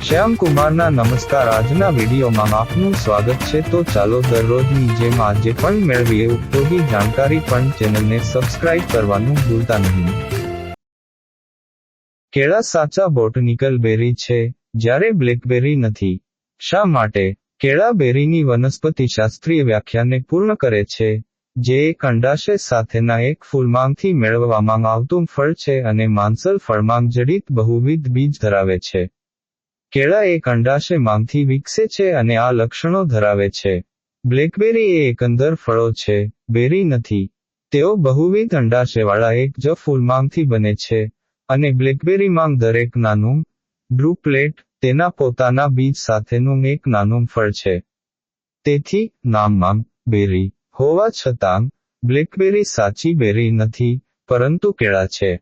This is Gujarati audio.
શ્યામકુમારના નમસ્કાર. આજના વિડીયોમાં આપનું સ્વાગત છે. તો ચાલો દરરોજની જેમ આજે પણ મેળવીએ ઉપયોગી જાણકારી, પણ ચેનલને સબસ્ક્રાઇબ કરવાનું ભૂલતા નહીં. કેળા સાચા બોટનિકલ બેરી છે, જ્યારે બ્લેકબેરી નથી. શા માટે? કેળા બેરીની વનસ્પતિશાસ્ત્રીય વ્યાખ્યાને પૂર્ણ કરે છે, જે એક અંડાશય સાથેના એક ફૂલમાંથી મેળવવામાં આવતું ફળ છે અને માંસલ ફળમાં જડિત બહુવિધ બીજ ધરાવે છે. કેળા એક અંડાશયમાંથી વિકસે છે અને આ લક્ષણો ધરાવે છે. બ્લેકબેરી એ એકંદર ફળો છે, બેરી નથી. તેઓ બહુવિધ અંડાશયવાળા એક જ ફૂલમાંથી બને છે, અને બ્લેકબેરીમાં દરેક નાનું ડ્રુપલેટ તેના પોતાના બીજ સાથેનું એક નાનું ફળ છે. તેથી, નામમાં બેરી હોવા છતાં, બ્લેકબેરી સાચી બેરી નથી, પરંતુ કેળા છે.